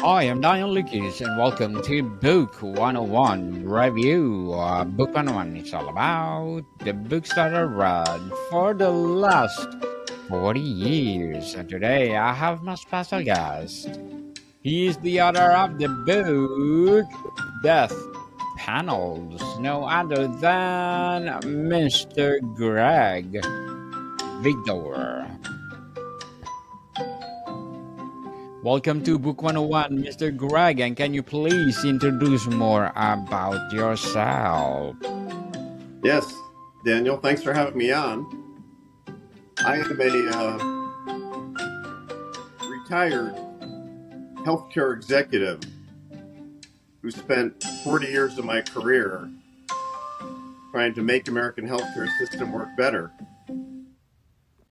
Hi, I'm Daniel Lucas, and welcome to Book 101 Review. Book 101 is all about the books that I read for the last 40 years. And today I have my special guest. He is the author of the book Death Panels, no other than Mr. Greg Vigdor. Welcome to Book 101, Mr. Greg, and can you please introduce more about yourself? Yes, Daniel, thanks for having me on. I am a retired healthcare executive who spent 40 years of my career trying to make American healthcare system work better.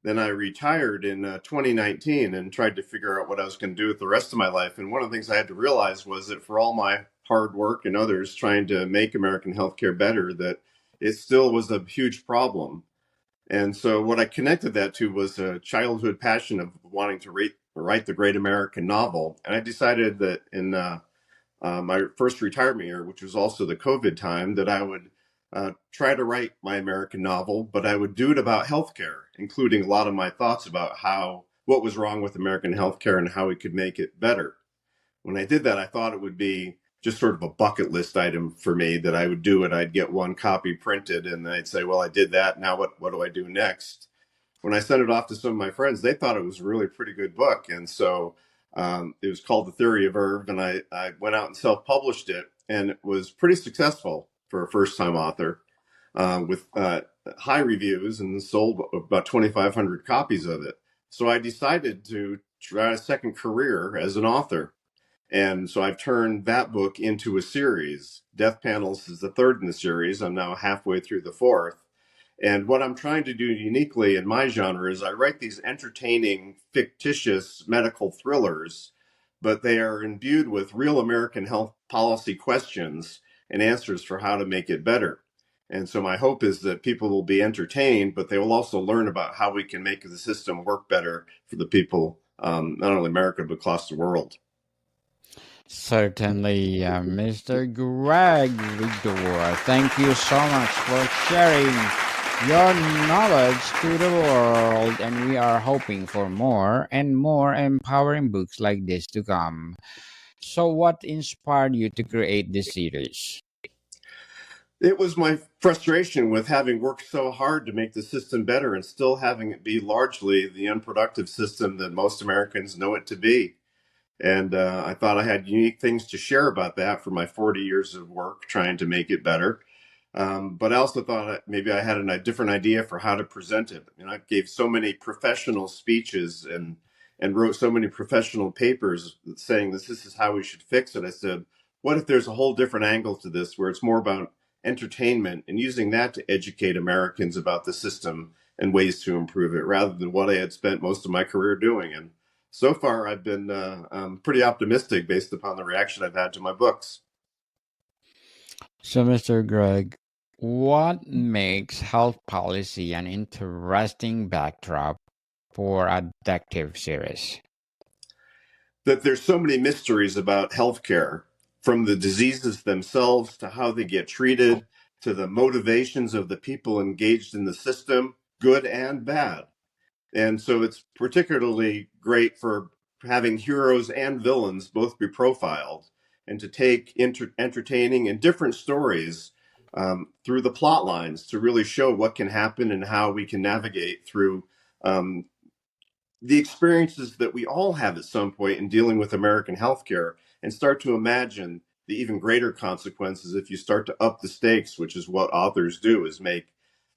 Then I retired in 2019 and tried to figure out what I was going to do with the rest of my life. And one of the things I had to realize was that for all my hard work and others trying to make American healthcare better, that it still was a huge problem. And so what I connected that to was a childhood passion of wanting to write the great American novel. And I decided that in my first retirement year, which was also the COVID time, that I would try to write my American novel, but I would do it about healthcare, including a lot of my thoughts about what was wrong with American healthcare and how we could make it better. When I did that, I thought it would be just sort of a bucket list item for me that I would do it. I'd get one copy printed and I'd say, well, I did that. Now what do I do next? When I sent it off to some of my friends, they thought it was a really pretty good book. And so it was called The Theory of Irv, and I went out and self-published it, and it was pretty successful for a first-time author with high reviews, and sold about 2,500 copies of it. So I decided to try a second career as an author. And so I've turned that book into a series. Death Panels is the third in the series. I'm now halfway through the fourth. And what I'm trying to do uniquely in my genre is I write these entertaining, fictitious medical thrillers, but they are imbued with real American health policy questions and answers for how to make it better. And so my hope is that people will be entertained, but they will also learn about how we can make the system work better for the people, not only America, but across the world. Certainly, Mr. Greg Vigdor. Thank you so much for sharing your knowledge to the world, and we are hoping for more and more empowering books like this to come. So, what inspired you to create this series? It was my frustration with having worked so hard to make the system better and still having it be largely the unproductive system that most Americans know it to be. And I thought I had unique things to share about that for my 40 years of work trying to make it better. But I also thought maybe I had a different idea for how to present it. I gave so many professional speeches and wrote so many professional papers saying this is how we should fix it. I said, what if there's a whole different angle to this where it's more about entertainment and using that to educate Americans about the system and ways to improve it rather than what I had spent most of my career doing. And so far, I've been pretty optimistic based upon the reaction I've had to my books. So, Mr. Greg, what makes health policy an interesting backdrop for a detective series? That there's so many mysteries about healthcare, from the diseases themselves to how they get treated, to the motivations of the people engaged in the system, good and bad. And so it's particularly great for having heroes and villains both be profiled and to take entertaining and different stories through the plot lines to really show what can happen and how we can navigate through the experiences that we all have at some point in dealing with American healthcare, and start to imagine the even greater consequences if you start to up the stakes, which is what authors do, is make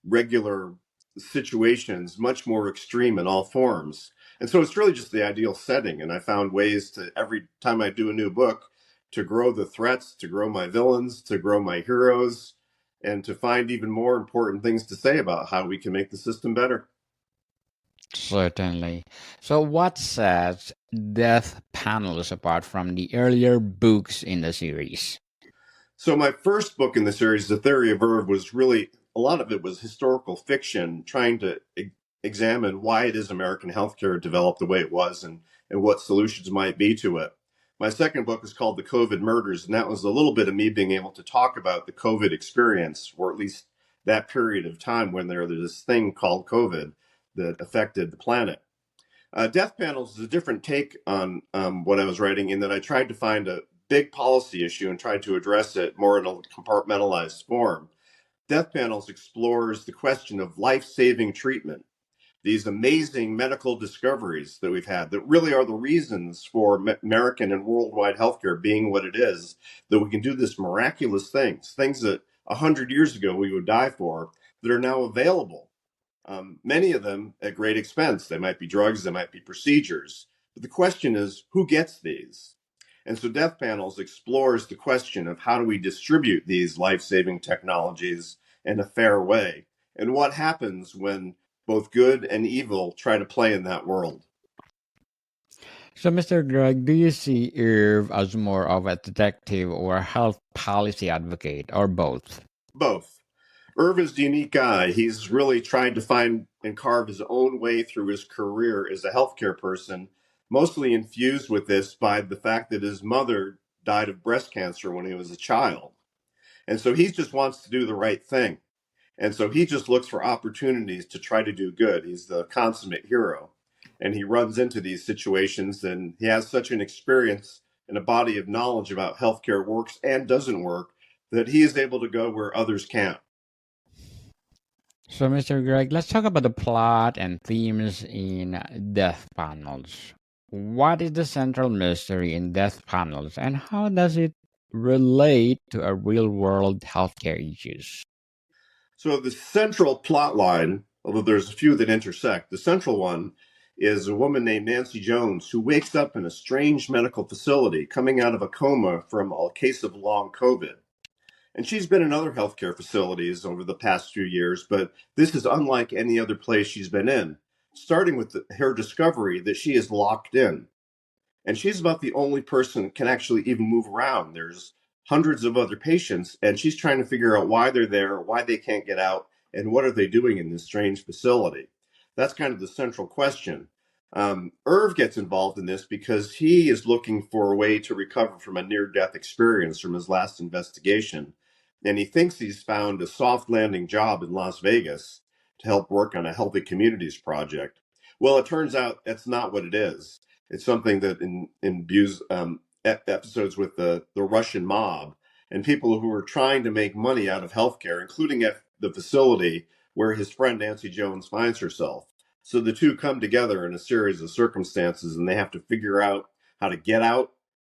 regular situations much more extreme in all forms. And so it's really just the ideal setting. And I found ways to, every time I do a new book, to grow the threats, to grow my villains, to grow my heroes, and to find even more important things to say about how we can make the system better. Certainly. So, what sets Death Panels apart from the earlier books in the series? So my first book in the series, The Theory of Irv, was really, a lot of it was historical fiction, trying to examine why it is American healthcare developed the way it was and what solutions might be to it. My second book is called The COVID Murders, and that was a little bit of me being able to talk about the COVID experience, or at least that period of time when there was this thing called COVID that affected the planet. Death Panels is a different take on what I was writing, in that I tried to find a big policy issue and tried to address it more in a compartmentalized form. Death Panels explores the question of life-saving treatment, these amazing medical discoveries that we've had that really are the reasons for American and worldwide healthcare being what it is, that we can do this miraculous things that 100 years ago we would die for, that are now available. Many of them at great expense. They might be drugs, they might be procedures. But the question is, who gets these? And so Death Panels explores the question of how do we distribute these life-saving technologies in a fair way? And what happens when both good and evil try to play in that world? So, Mr. Greg, do you see Irv as more of a detective or a health policy advocate, or both? Both. Irv is a unique guy. He's really tried to find and carve his own way through his career as a healthcare person, mostly infused with this by the fact that his mother died of breast cancer when he was a child. And so he just wants to do the right thing. And so he just looks for opportunities to try to do good. He's the consummate hero. And he runs into these situations, and he has such an experience and a body of knowledge about healthcare works and doesn't work that he is able to go where others can't. So, Mr. Greg, let's talk about the plot and themes in Death Panels. What is the central mystery in Death Panels, and how does it relate to a real world healthcare issues? So the central plot line, although there's a few that intersect, the central one is a woman named Nancy Jones who wakes up in a strange medical facility coming out of a coma from a case of long COVID. And she's been in other healthcare facilities over the past few years, but this is unlike any other place she's been in, starting with her discovery that she is locked in. And she's about the only person that can actually even move around. There's hundreds of other patients, and she's trying to figure out why they're there, why they can't get out, and what are they doing in this strange facility. That's kind of the central question. Irv gets involved in this because he is looking for a way to recover from a near-death experience from his last investigation. And he thinks he's found a soft landing job in Las Vegas to help work on a healthy communities project. Well, it turns out that's not what it is. It's something that imbues episodes with the Russian mob and people who are trying to make money out of healthcare, including at the facility where his friend Nancy Jones finds herself. So the two come together in a series of circumstances, and they have to figure out how to get out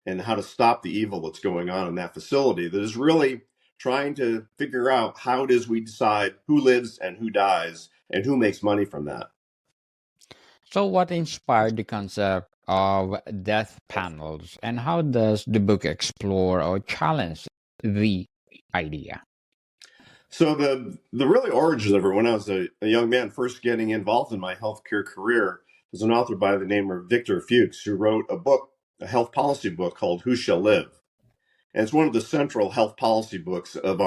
and how to stop the evil that's going on in that facility that is really trying to figure out how it is we decide who lives and who dies and who makes money from that. So, what inspired the concept of Death Panels, and how does the book explore or challenge the idea? So the really origins of it, when I was a young man first getting involved in my healthcare career, was an author by the name of Victor Fuchs, who wrote a book, a health policy book called Who Shall Live. And it's one of the central health policy books of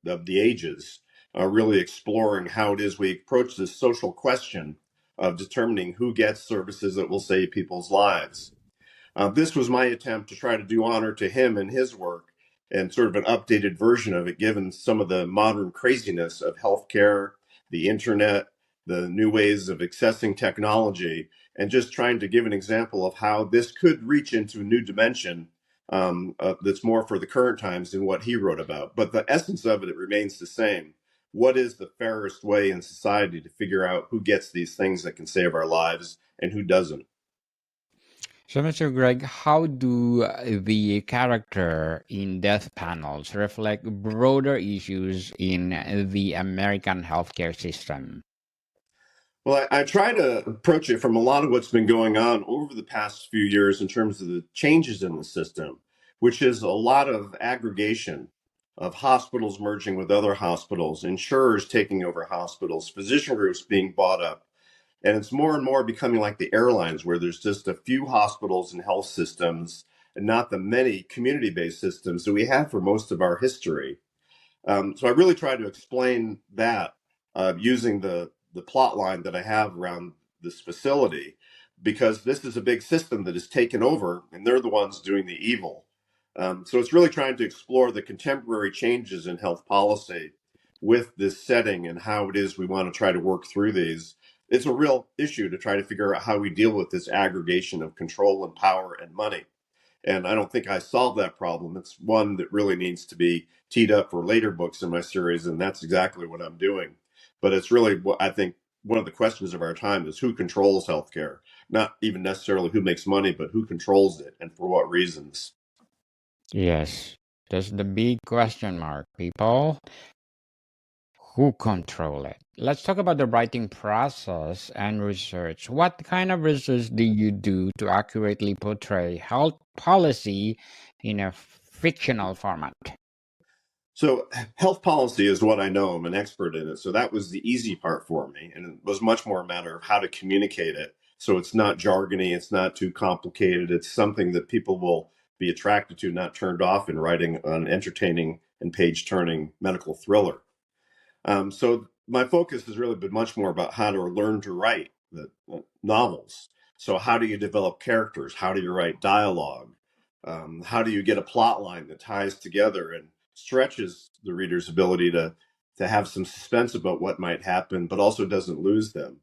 the ages, really exploring how it is we approach this social question of determining who gets services that will save people's lives. This was my attempt to try to do honor to him and his work, and sort of an updated version of it, given some of the modern craziness of healthcare, the internet, the new ways of accessing technology, and just trying to give an example of how this could reach into a new dimension that's more for the current times than what he wrote about. But the essence of it, it remains the same. What is the fairest way in society to figure out who gets these things that can save our lives and who doesn't? So, Mr. Greg, how do the character in Death Panels reflect broader issues in the American healthcare system? Well, I try to approach it from a lot of what's been going on over the past few years in terms of the changes in the system, which is a lot of aggregation of hospitals merging with other hospitals, insurers taking over hospitals, physician groups being bought up. And it's more and more becoming like the airlines, where there's just a few hospitals and health systems and not the many community-based systems that we have for most of our history. So I really try to explain that using the plot line that I have around this facility. because this is a big system that is taken over, and they're the ones doing the evil. So it's really trying to explore the contemporary changes in health policy with this setting and how it is we want to try to work through these. It's a real issue to try to figure out how we deal with this aggregation of control and power and money. And I don't think I solved that problem. It's one that really needs to be teed up for later books in my series, and that's exactly what I'm doing. But it's really what I think one of the questions of our time is who controls healthcare? Not even necessarily who makes money, but who controls it and for what reasons. Yes, that's the big question mark, people. Who control it? Let's talk about the writing process and research. What kind of research do you do to accurately portray health policy in a fictional format? So, health policy is what I know. I'm an expert in it. So, that was the easy part for me. And it was much more a matter of how to communicate it. So, it's not jargony, it's not too complicated. It's something that people will be attracted to, not turned off in writing an entertaining and page turning medical thriller. So my focus has really been much more about how to learn to write the novels. So how do you develop characters? How do you write dialogue? How do you get a plot line that ties together and stretches the reader's ability to have some suspense about what might happen, but also doesn't lose them?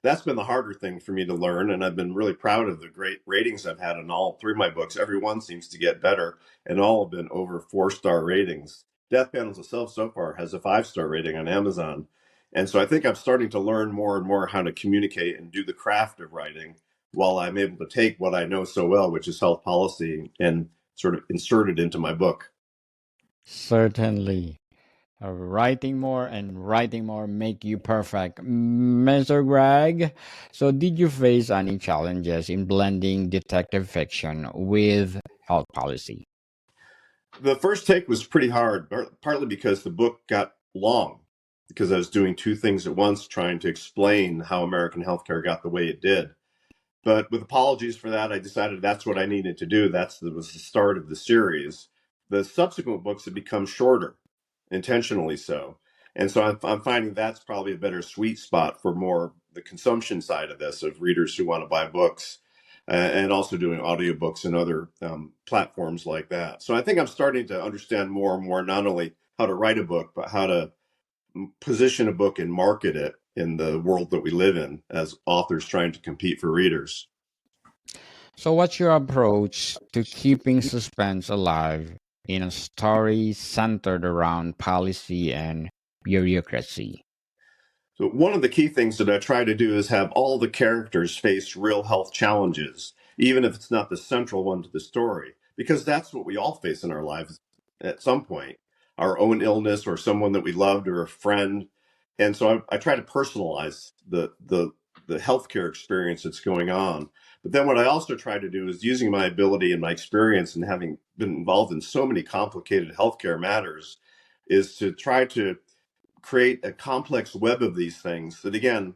That's been the harder thing for me to learn, and I've been really proud of the great ratings I've had on all three of my books. Every one seems to get better, and all have been over 4-star ratings. Death Panels itself so far has a 5-star rating on Amazon. And so I think I'm starting to learn more and more how to communicate and do the craft of writing while I'm able to take what I know so well, which is health policy, and sort of insert it into my book. Certainly. Writing more make you perfect. Mr. Greg, so did you face any challenges in blending detective fiction with health policy? The first take was pretty hard, partly because the book got long, because I was doing two things at once, trying to explain how American healthcare got the way it did. But with apologies for that, I decided that's what I needed to do. That was the start of the series. The subsequent books have become shorter, intentionally so. And so I'm finding that's probably a better sweet spot for more the consumption side of this, of readers who want to buy books, and also doing audiobooks and other platforms like that. So I think I'm starting to understand more and more not only how to write a book, but how to position a book and market it in the world that we live in as authors trying to compete for readers. So, what's your approach to keeping suspense alive in a story centered around policy and bureaucracy? So one of the key things that I try to do is have all the characters face real health challenges, even if it's not the central one to the story, because that's what we all face in our lives at some point, our own illness or someone that we loved or a friend. And so I try to personalize the healthcare experience that's going on. But then what I also try to do is using my ability and my experience and having been involved in so many complicated healthcare matters is to try to create a complex web of these things that again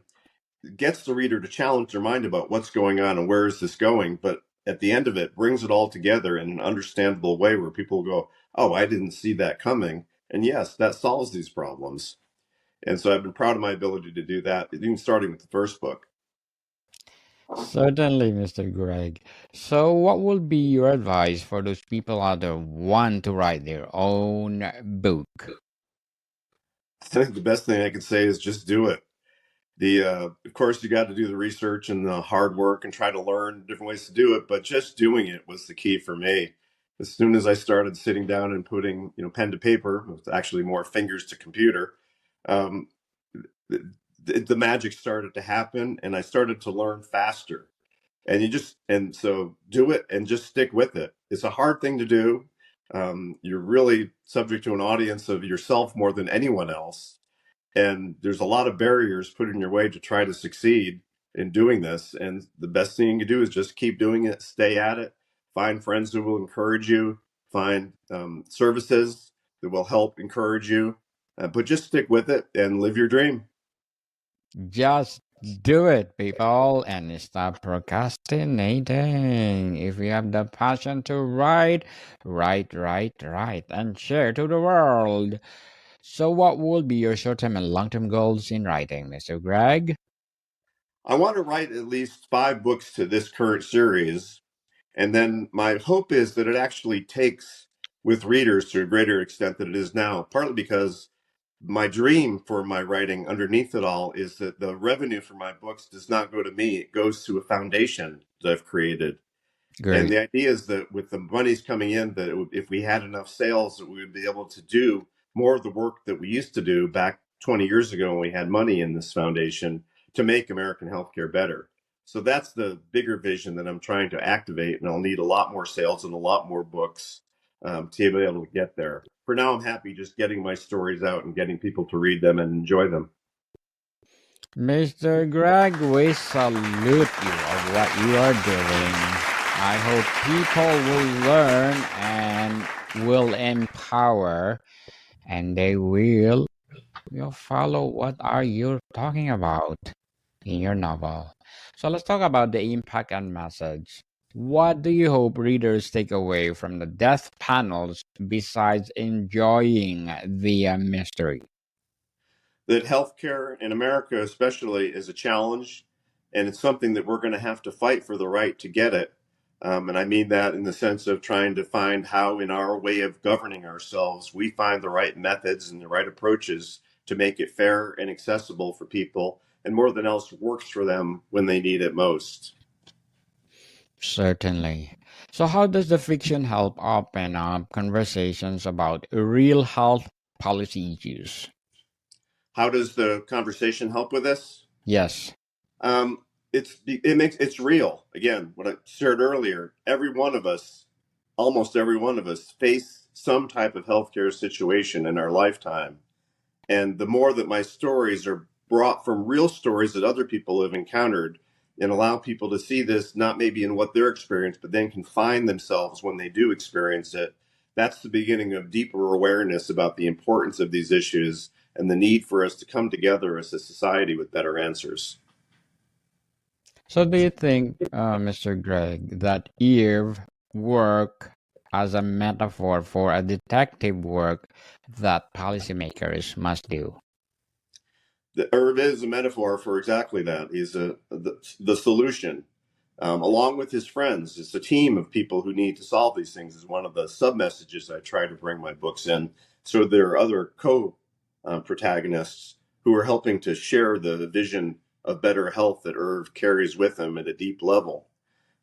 gets the reader to challenge their mind about what's going on and where is this going, but at the end of it brings it all together in an understandable way where people go, oh, I didn't see that coming, and yes, that solves these problems. And so I've been proud of my ability to do that, even starting with the first book. Certainly, Mr. Greg. So, what would be your advice for those people out there who want to write their own book? I think the best thing I can say is just do it. Of course, you got to do the research and the hard work and try to learn different ways to do it, but just doing it was the key for me. As soon as I started sitting down and putting, pen to paper, with actually more fingers to computer, um, the magic started to happen, and I started to learn faster. And so do it and just stick with it. It's a hard thing to do. You're really subject to an audience of yourself more than anyone else, and there's a lot of barriers put in your way to try to succeed in doing this. And the best thing you can do is just keep doing it, stay at it, find friends who will encourage you, find services that will help encourage you, but just stick with it and live your dream. Just do it, people, and stop procrastinating. If you have the passion to write, write, and share to the world. So, what will be your short term and long term goals in writing, Mr. Greg? I want to write at least 5 books to this current series. And then my hope is that it actually takes with readers to a greater extent than it is now, partly because my dream for my writing underneath it all is that the revenue for my books does not go to me. It goes to a foundation that I've created. And Great. the idea is that with the monies coming in, that if we had enough sales, that we would be able to do more of the work that we used to do back 20 years ago when we had money in this foundation to make American healthcare better. So that's the bigger vision that I'm trying to activate, and I'll need a lot more sales and a lot more books to be able to get there. For now, I'm happy just getting my stories out and getting people to read them and enjoy them. Mr. Greg, we salute you of what you are doing. I hope people will learn and will empower, and they will follow what are you talking about in your novel. So let's talk about the impact and message. What do you hope readers take away from the death panels besides enjoying the mystery? That healthcare in America, especially, is a challenge, and it's something that we're going to have to fight for the right to get it. And I mean that in the sense of trying to find how, in our way of governing ourselves, we find the right methods and the right approaches to make it fair and accessible for people, and more than else, works for them when they need it most. Certainly. So, how does the fiction help open up conversations about real health policy issues? How does the conversation help with this? Yes, It's real. Again, what I shared earlier, every one of us, almost every one of us, face some type of healthcare situation in our lifetime. And the more that my stories are brought from real stories that other people have encountered and allow people to see this not maybe in what they're experienced, but then can find themselves when they do experience it, that's the beginning of deeper awareness about the importance of these issues and the need for us to come together as a society with better answers. so, do you think, Mr. Greg, that Eve work as a metaphor for a detective work that policymakers must do? The herb is a metaphor for exactly that. He's the solution. Along with his friends, it's a team of people who need to solve these things. Is one of the sub messages I try to bring my books in. So there are other protagonists who are helping to share the vision of better health that Irv carries with him at a deep level.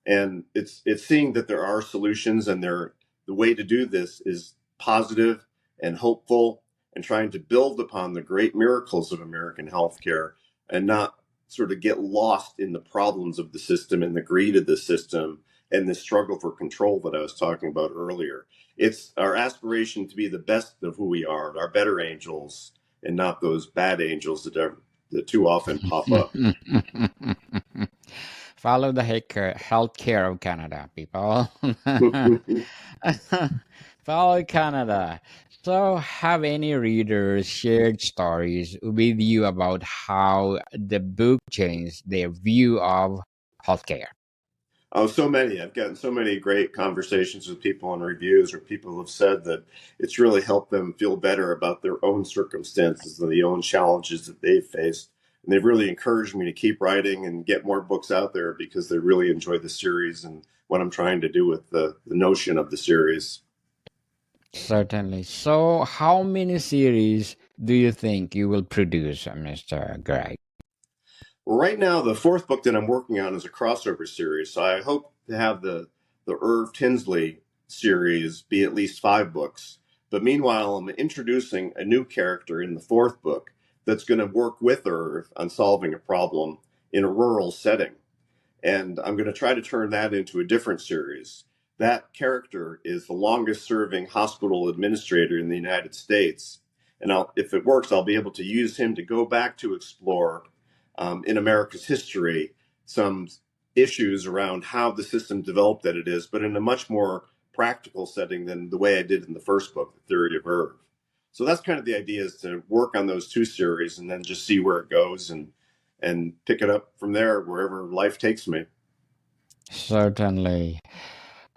And it's seeing that there are solutions, and the way to do this is positive and hopeful, and trying to build upon the great miracles of American healthcare, and not sort of get lost in the problems of the system and the greed of the system and the struggle for control that I was talking about earlier. It's our aspiration to be the best of who we are, our better angels, and not those bad angels that too often pop up. Follow the healthcare of Canada, people. Follow Canada. So, have any readers shared stories with you about how the book changed their view of healthcare? Oh, so many. I've gotten so many great conversations with people and reviews, or people have said that it's really helped them feel better about their own circumstances and the own challenges that they've faced. And they've really encouraged me to keep writing and get more books out there because they really enjoy the series and what I'm trying to do with the notion of the series. Certainly. So, how many series do you think you will produce, Mr. Greg? Well, right now, the 4th book that I'm working on is a crossover series. So I hope to have the Irv Tinsley series be at least 5 books. But meanwhile, I'm introducing a new character in the 4th book that's going to work with Irv on solving a problem in a rural setting. And I'm going to try to turn that into a different series. That character is the longest serving hospital administrator in the United States. And if it works, I'll be able to use him to go back to explore in America's history some issues around how the system developed that it is, but in a much more practical setting than the way I did in the 1st book, The Theory of Irv. So that's kind of the idea, is to work on those 2 series and then just see where it goes and pick it up from there wherever life takes me. Certainly.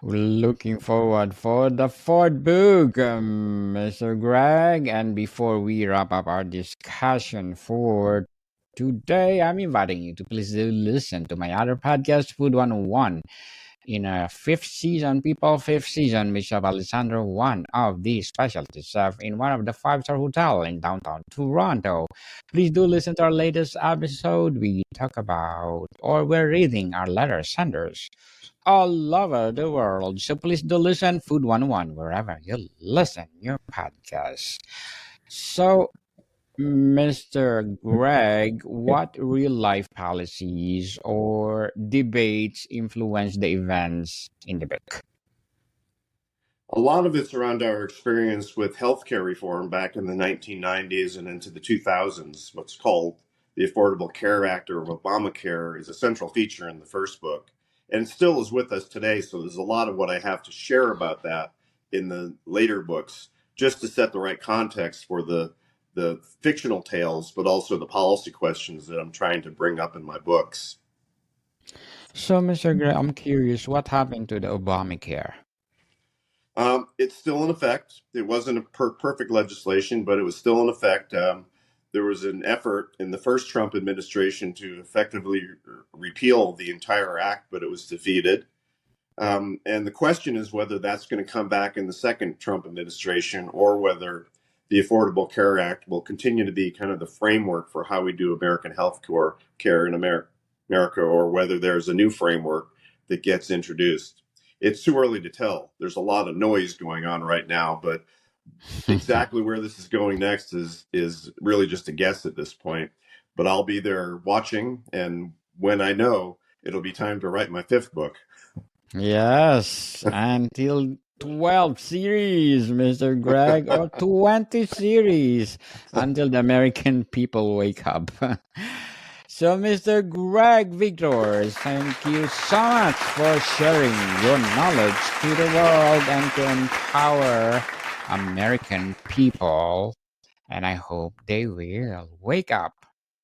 We're looking forward for the 4th book, Mr. Greg. And before we wrap up our discussion for Today, I'm inviting you to please do listen to my other podcast, Food 101. In a fifth season, fifth season, Bishop Alessandro, one of the specialty chef in one of the five-star hotel in downtown Toronto. Please do listen to our latest episode. We talk about, or we're reading our letter senders all over the world. So please do listen, Food 101, wherever you listen your podcast. So, Mr. Greg, what real life policies or debates influence the events in the book? A lot of it's around our experience with healthcare reform back in the 1990s and into the 2000s. What's called the Affordable Care Act, or Obamacare, is a central feature in the first book, and still is with us today. So there's a lot of what I have to share about that in the later books, just to set the right context for the fictional tales, but also the policy questions that I'm trying to bring up in my books. So, Mr. Greg, I'm curious, what happened to the Obamacare? It's still in effect. It wasn't a perfect legislation, but it was still in effect. There was an effort in the first Trump administration to effectively repeal the entire act, but it was defeated. And the question is whether that's going to come back in the second Trump administration, or whether the Affordable Care Act will continue to be kind of the framework for how we do American health care in America, or whether there's a new framework that gets introduced. It's too early to tell. There's a lot of noise going on right now, but exactly where this is going next is really just a guess at this point. But I'll be there watching, and when I know, it'll be time to write my fifth book. Yes, until 12 series, Mr. Greg, or 20 series until the American people wake up. So, Mr. Greg Vigdor, thank you so much for sharing your knowledge to the world and to empower American people. And I hope they will wake up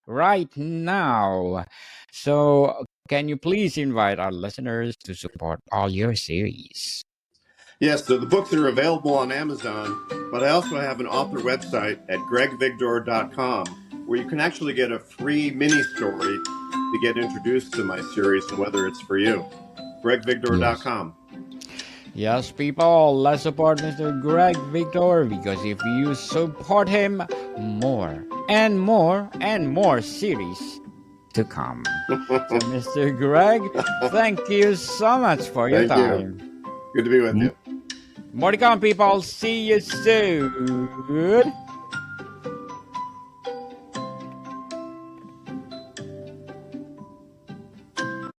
right now. So, can you please invite our listeners to support all your series? Yes, so the books are available on Amazon, but I also have an author website at gregvigdor.com, where you can actually get a free mini story to get introduced to my series and whether it's for you. gregvigdor.com. Yes, people, let's support Mr. Greg Vigdor, because if you support him, more and more and more series to come. So, Mr. Greg, thank you so much for your Thank time. Good to be with you. More to come, people. See you soon.